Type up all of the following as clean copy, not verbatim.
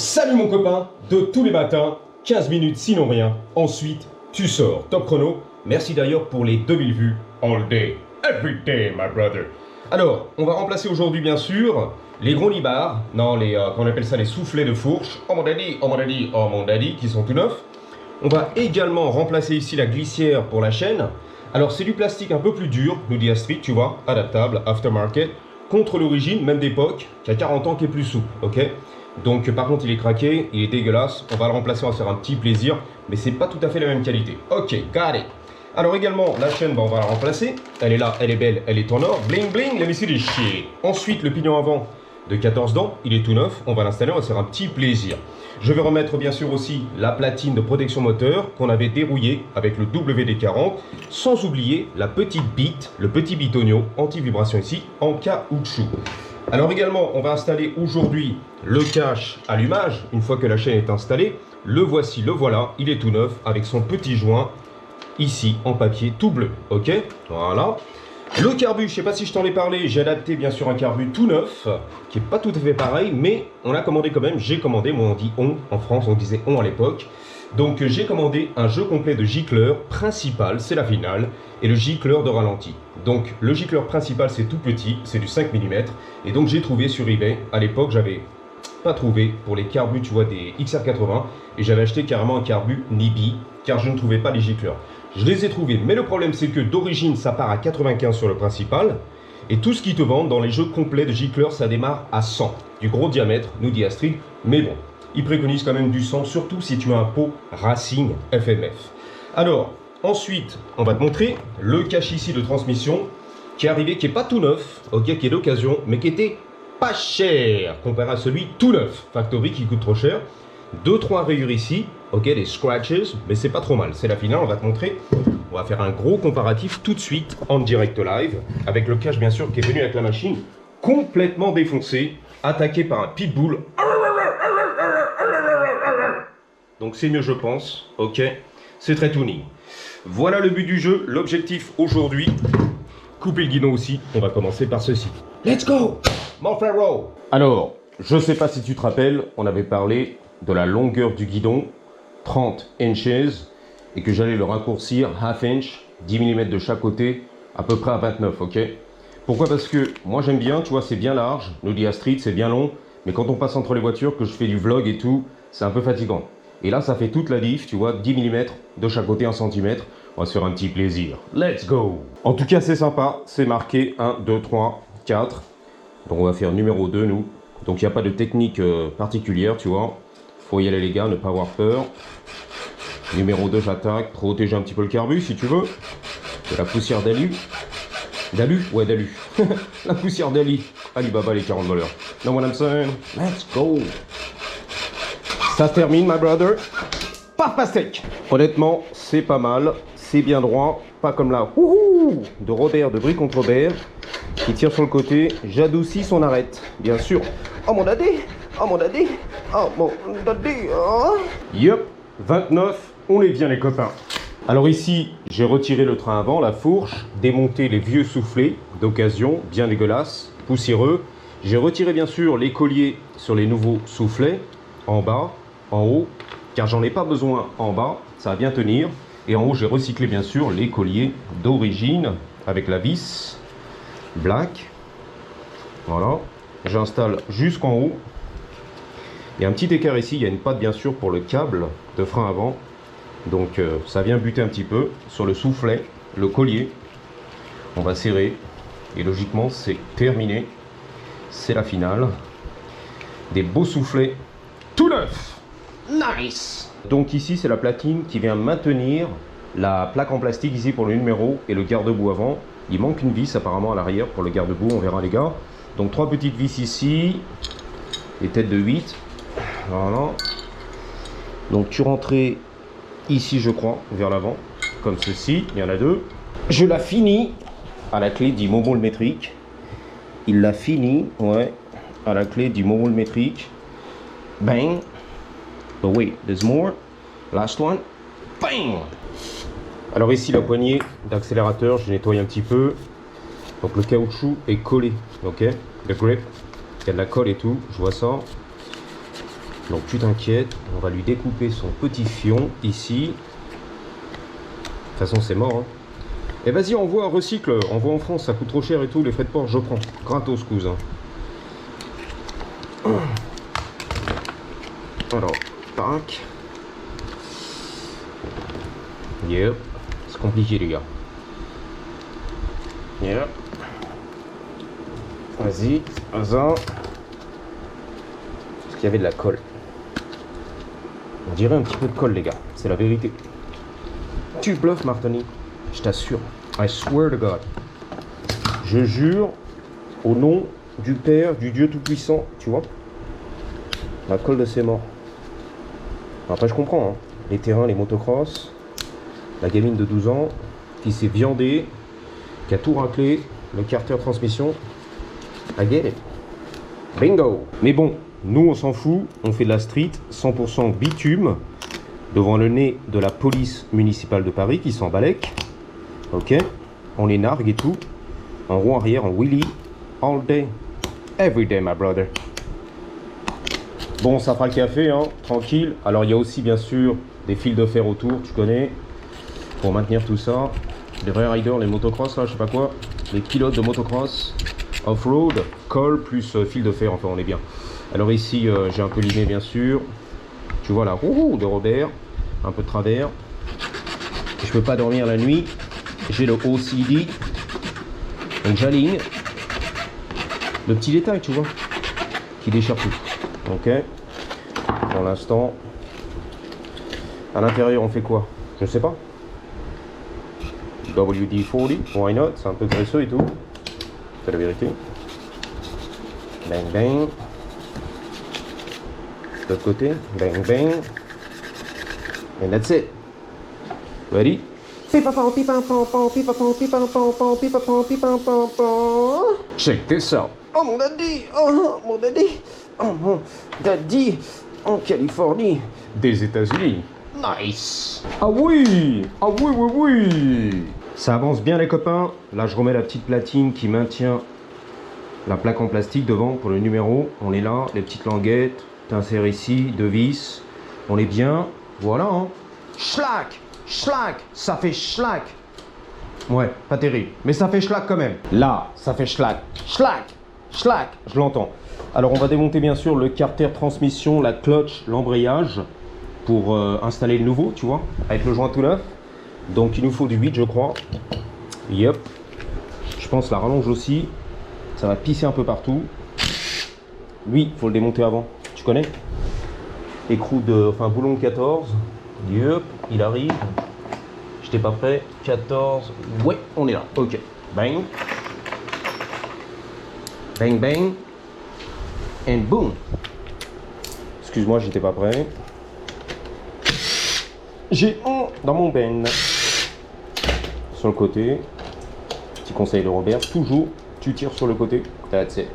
Salut mon copain, de tous les matins, 15 minutes sinon rien, ensuite tu sors, top chrono. Merci d'ailleurs pour les 2000 vues, all day, every day my brother. Alors, on va remplacer aujourd'hui bien sûr les gros libards, non qu'on appelle ça les soufflets de fourche, oh mon daddy, oh mon daddy, oh mon daddy, qui sont tout neufs. On va également remplacer ici la glissière pour la chaîne. Alors c'est du plastique un peu plus dur, nous dit Astrid, tu vois, adaptable, aftermarket, contre l'origine, même d'époque, qui a 40 ans, qui est plus souple, ok. Donc par contre il est craqué, il est dégueulasse, on va le remplacer, on va se faire un petit plaisir, mais c'est pas tout à fait la même qualité. Ok, got it. Alors également la chaîne, on va la remplacer, elle est là, elle est belle, elle est en or, bling bling, let me see this shit. Ensuite le pignon avant de 14 dents, il est tout neuf, on va l'installer, on va se faire un petit plaisir. Je vais remettre bien sûr aussi la platine de protection moteur qu'on avait dérouillée avec le WD-40, sans oublier la petite bite, le petit bitonio anti-vibration ici en caoutchouc. Alors également, on va installer aujourd'hui le cache allumage. Une fois que la chaîne est installée, le voici, le voilà, il est tout neuf avec son petit joint ici en papier tout bleu. Ok, voilà. Le carbu, je ne sais pas si je t'en ai parlé, j'ai adapté bien sûr un carbu tout neuf, qui n'est pas tout à fait pareil, mais on a commandé quand même, j'ai commandé, moi on dit on, en France on disait on à l'époque. Donc j'ai commandé un jeu complet de gicleurs principal, c'est la finale, et le gicleur de ralenti. Donc le gicleur principal c'est tout petit, c'est du 5 mm, et donc j'ai trouvé sur eBay, à l'époque j'avais pas trouvé pour les carbus, tu vois, des XR80, et j'avais acheté carrément un carbu Nibi, car je ne trouvais pas les gicleurs. Je les ai trouvés, mais le problème c'est que d'origine ça part à 95 sur le principal, et tout ce qui te vendent dans les jeux complets de gicleurs ça démarre à 100, du gros diamètre, nous dit Astrid, mais bon. Il préconise quand même du 100, surtout si tu as un pot Racing FMF. Alors, ensuite, on va te montrer le cache ici de transmission qui est arrivé, qui n'est pas tout neuf, ok, qui est d'occasion, mais qui était pas cher comparé à celui tout neuf, factory qui coûte trop cher. 2-3 rayures ici, ok, des scratches, mais c'est pas trop mal. C'est la finale, on va te montrer. On va faire un gros comparatif tout de suite en direct live, avec le cache bien sûr qui est venu avec la machine, complètement défoncé, attaqué par un pitbull. Donc c'est mieux je pense, ok, c'est très tuning. Voilà le but du jeu, l'objectif aujourd'hui, couper le guidon aussi, on va commencer par ceci. Let's go, mon frérot. Alors, je sais pas si tu te rappelles, on avait parlé de la longueur du guidon, 30 inches, et que j'allais le raccourcir half inch, 10 mm de chaque côté, à peu près à 29, ok. Pourquoi? Parce que moi j'aime bien, tu vois, c'est bien large, nous dit Astrid, c'est bien long, mais quand on passe entre les voitures, que je fais du vlog et tout, c'est un peu fatigant. Et là, ça fait toute la diff, tu vois, 10 mm de chaque côté, 1 cm. On va se faire un petit plaisir. Let's go! En tout cas, c'est sympa. C'est marqué 1, 2, 3, 4. Donc, on va faire numéro 2, nous. Donc, il n'y a pas de technique particulière, tu vois. Faut y aller, les gars, ne pas avoir peur. Numéro 2, j'attaque. Protéger un petit peu le carbu, si tu veux. De la poussière d'alu. D'alu? Ouais, d'alu. La poussière d'Ali. Alibaba, les 40 voleurs. Know what I'm saying? Let's go! Ça se termine, my brother. Paf, pastèque. Honnêtement, c'est pas mal. C'est bien droit. Pas comme là. De Robert, de Brie contre Robert. Qui tire sur le côté. J'adoucis son arête. Bien sûr. Oh mon daddy. Oh mon daddy. Oh mon daddy. Oh. Yup. 29. On est bien, les copains. Alors ici, j'ai retiré le train avant, la fourche. Démonté les vieux soufflets d'occasion. Bien dégueulasses. Poussiéreux. J'ai retiré, bien sûr, les colliers sur les nouveaux soufflets. En bas. En haut, car j'en ai pas besoin en bas, ça va bien tenir. Et en haut, j'ai recyclé bien sûr les colliers d'origine avec la vis black. Voilà, j'installe jusqu'en haut. Il y a un petit écart ici, il y a une patte bien sûr pour le câble de frein avant. Donc ça vient buter un petit peu sur le soufflet, le collier. On va serrer et logiquement c'est terminé. C'est la finale. Des beaux soufflets tout neufs. Nice. Donc ici c'est la platine qui vient maintenir la plaque en plastique ici pour le numéro et le garde-boue avant. Il manque une vis apparemment à l'arrière pour le garde-boue, on verra les gars. Donc 3 petites vis ici, les têtes de 8. Voilà. Donc tu rentrais ici je crois, vers l'avant, comme ceci, il y en a 2. Je la finis à la clé du momole métrique. Il l'a fini, ouais, à la clé du momole métrique. Bang. But wait, there's more. Last one. Bang! Alors ici, la poignée d'accélérateur, je nettoie un petit peu. Donc le caoutchouc est collé, ok? Le grip, il y a de la colle et tout, je vois ça. Donc tu t'inquiètes, on va lui découper son petit fion ici. De toute façon c'est mort. Hein. Et vas-y, envoie, recycle, envoie en France, ça coûte trop cher et tout, les frais de port je prends. Gratos cousin. Alors, tac. Yep, c'est compliqué les gars. Yep. Vas-y, vas-y. Parce qu'il y avait de la colle. On dirait un petit peu de colle les gars, c'est la vérité. Tu bluffes Martoni, je t'assure. I swear to God. Je jure au nom du Père, du Dieu Tout-Puissant, tu vois. La colle de ses morts. Après je comprends, hein. Les terrains, les motocross, la gamine de 12 ans qui s'est viandée, qui a tout raclé, le carter transmission. I get it. Bingo. Mais bon, nous on s'en fout, on fait de la street 100% bitume devant le nez de la police municipale de Paris qui s'en balèque. Ok, on les nargue et tout, en roue arrière, en wheelie, all day, every day my brother. Bon, ça fera le café, hein, tranquille. Alors il y a aussi bien sûr des fils de fer autour, tu connais, pour maintenir tout ça. Les vrais riders, les motocross là, je sais pas quoi, les pilotes de motocross, off-road, colle plus fil de fer, enfin on est bien. Alors ici j'ai un peu limé bien sûr, tu vois la roue de Robert, un peu de travers. Je peux pas dormir la nuit, j'ai le OCD, donc j'aligne. Le petit détail tu vois, qui déchire tout. Ok, pour l'instant, à l'intérieur on fait quoi? Je sais pas. WD-40, why not? C'est un peu graisseux et tout, c'est la vérité. Bang bang. De l'autre côté, bang bang. And that's it. Ready? Check this out. Oh mon daddy, oh mon daddy, oh mon daddy, en Californie, des États-Unis. Nice. Ah oui, oui, oui, oui. Ça avance bien les copains. Là je remets la petite platine qui maintient la plaque en plastique devant pour le numéro. On est là, les petites languettes. T'insères ici, deux vis. On est bien. Voilà. Hein. Schlack, schlack, ça fait schlack. Ouais, pas terrible, mais ça fait schlack quand même. Là, ça fait schlack, schlack, schlack. Je l'entends. Alors on va démonter bien sûr le carter transmission, la clutch, l'embrayage pour installer le nouveau, tu vois, avec le joint tout neuf. Donc il nous faut du 8 je crois. Yep. Je pense la rallonge aussi. Ça va pisser un peu partout. Lui, il faut le démonter avant. Tu connais? Écrou de... Enfin, boulon de 14. Yep, il arrive. J'étais pas prêt. 14. Ouais, on est là. Ok. Bang. Bang, bang. And boom. Excuse-moi, j'étais pas prêt. J'ai un dans mon ben. Sur le côté. Petit conseil de Robert. Toujours, tu tires sur le côté. That's it.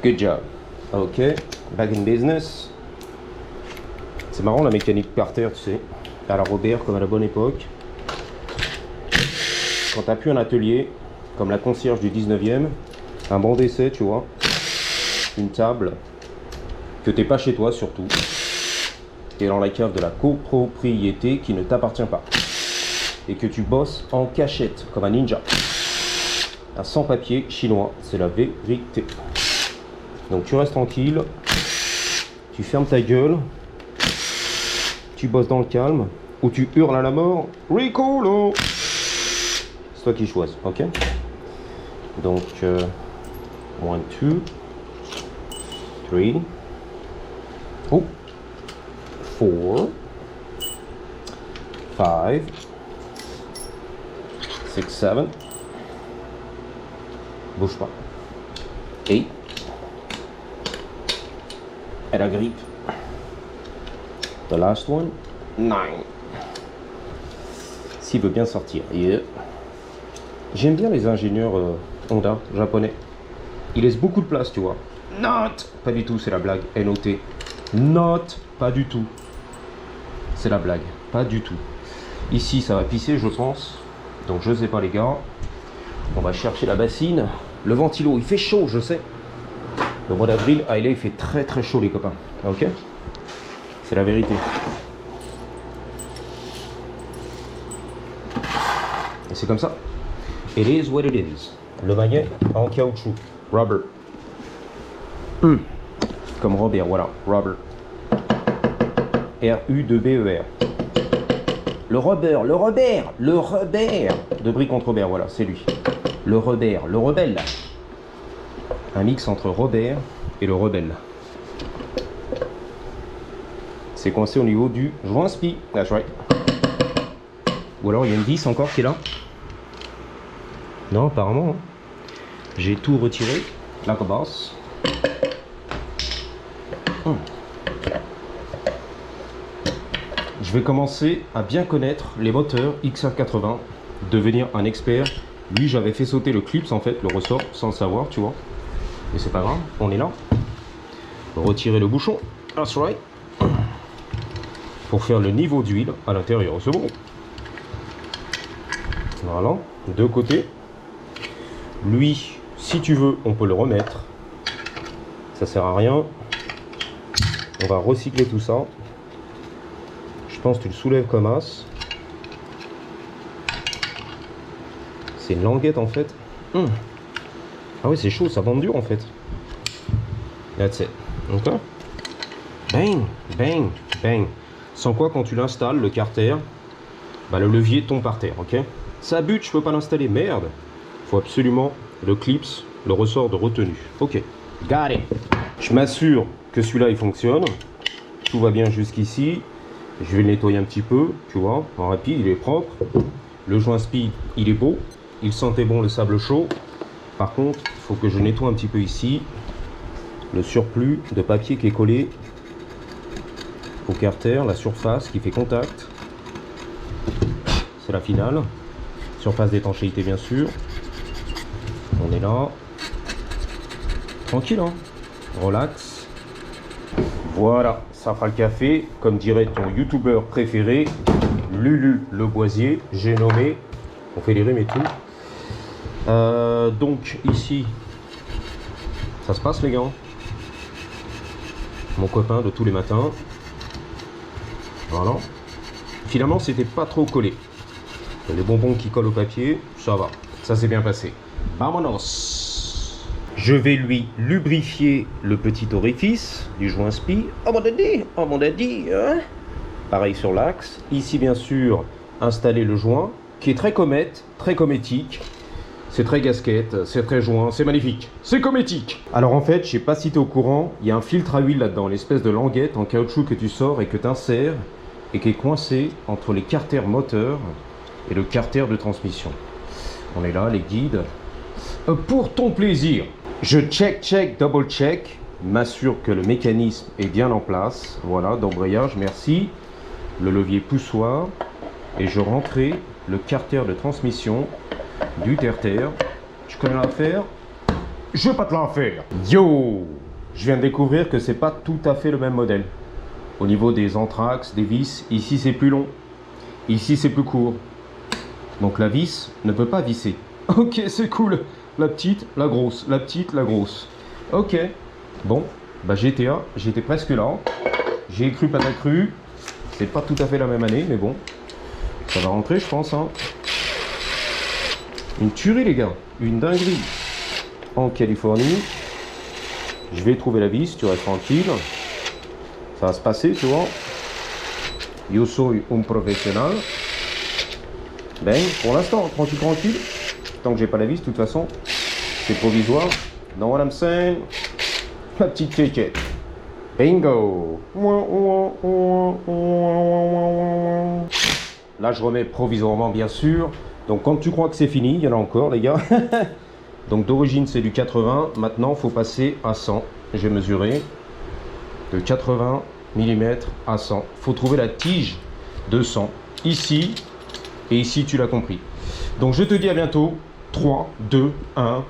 Good job. Ok. Back in business. C'est marrant la mécanique Carter, tu sais. À la Robert, comme à la bonne époque. Quand t'as plus un atelier, comme la concierge du 19e, un banc d'essai, tu vois. Une table. Que t'es pas chez toi surtout. T'es dans la cave de la copropriété qui ne t'appartient pas. Et que tu bosses en cachette, comme un ninja. Un sans-papier chinois, c'est la vérité. Donc tu restes tranquille. Tu fermes ta gueule. Tu bosses dans le calme. Ou tu hurles à la mort. Ricolo! C'est toi qui choisis, ok? Donc, 1, 2, 3. Oh! 4, 5, 6, 7. Bouge pas. 8. Elle agrippe. The last one. 9. S'il veut bien sortir. Yeah. J'aime bien les ingénieurs Honda japonais. Ils laissent beaucoup de place, tu vois. Not. Pas du tout, c'est la blague. N-O-T. Not. Pas du tout. C'est la blague. Pas du tout. Ici, ça va pisser, je pense. Donc, je sais pas, les gars. On va chercher la bassine. Le ventilo, il fait chaud, je sais. Le mois d'avril, il fait très très chaud, les copains. Ok? C'est la vérité. Et c'est comme ça. It is what it is. Le maillet en caoutchouc. Rubber. Comme Robert, voilà. Rubber. R-U-2-B-E-R. Le Robert, le Robert, le Robert. De Brie contre Robert, voilà, c'est lui. Le Robert, le rebelle. Un mix entre Robert et le rebelle. C'est coincé au niveau du joint spi. That's right. Ou alors il y a une vis encore qui est là. Non, apparemment. J'ai tout retiré. La boss. Je vais commencer à bien connaître les moteurs XR80, devenir un expert. Lui, j'avais fait sauter le clips en fait, le ressort, sans le savoir, tu vois. Mais c'est pas grave, on est là. Retirer le bouchon, that's right. Pour faire le niveau d'huile à l'intérieur, c'est bon. Voilà, deux côtés. Lui, si tu veux, on peut le remettre. Ça sert à rien. On va recycler tout ça. Je pense que tu le soulèves comme as. C'est une languette en fait. Ah oui, c'est chaud, ça bande dur en fait. That's it. Ok. Bang, bang, bang. Sans quoi, quand tu l'installes, le carter, bah, le levier tombe par terre, ok. Ça bute, je peux pas l'installer, merde. Faut absolument le clips, le ressort de retenue. Ok, got it. Je m'assure que celui-là il fonctionne. Tout va bien jusqu'ici. Je vais le nettoyer un petit peu, tu vois, en rapide, il est propre. Le joint speed, il est beau. Il sentait bon le sable chaud. Par contre, il faut que je nettoie un petit peu ici. Le surplus de papier qui est collé au carter, la surface qui fait contact. C'est la finale. Surface d'étanchéité bien sûr. On est là. Tranquille, hein. Relax. Voilà, ça fera le café. Comme dirait ton youtubeur préféré, Lulu Le Boisier. J'ai nommé. On fait les rimes et tout. Donc ici, ça se passe les gars. Mon copain de tous les matins. Voilà. Finalement, c'était pas trop collé. Les bonbons qui collent au papier, ça va. Ça s'est bien passé. Vamonos. Je vais lui lubrifier le petit orifice du joint spi. Oh mon daddy, hein. Pareil sur l'axe. Ici, bien sûr, installer le joint, qui est très comète, très cométique. C'est très gasquette, c'est très joint, c'est magnifique. C'est cométique. Alors en fait, je sais pas si tu es au courant, il y a un filtre à huile là-dedans, l'espèce de languette en caoutchouc que tu sors et que tu insères et qui est coincé entre les carters moteurs et le carter de transmission. On est là, les guides. Pour ton plaisir, je check, double check, m'assure que le mécanisme est bien en place. Voilà, d'embrayage, merci. Le levier poussoir. Et je rentrais le carter de transmission du terre-terre. Tu connais l'affaire? Je vais pas te l'en faire. Yo! Je viens de découvrir que c'est pas tout à fait le même modèle. Au niveau des entraxes, des vis, ici c'est plus long. Ici c'est plus court. Donc la vis ne peut pas visser. Ok, c'est cool. La petite, la grosse. La petite, la grosse. Ok. Bon, bah GTA, j'étais presque là. J'ai cru patacru. C'est pas tout à fait la même année, mais bon. Ça va rentrer, je pense, hein. Une tuerie, les gars. Une dinguerie. En Californie. Je vais trouver la vis, tu restes tranquille. Ça va se passer, tu vois. Yo soy un professionnel. Ben, pour l'instant, tranquille. Tant que j'ai pas la vis, de toute façon, c'est provisoire. Know what I'm saying? La petite quéquette. Bingo. Là, je remets provisoirement, bien sûr. Donc, quand tu crois que c'est fini, il y en a encore, les gars. Donc, d'origine, c'est du 80. Maintenant, il faut passer à 100. J'ai mesuré. De 80 mm à 100. Il faut trouver la tige de 100. Ici. Et ici, tu l'as compris. Donc, je te dis à bientôt. 3, 2, 1.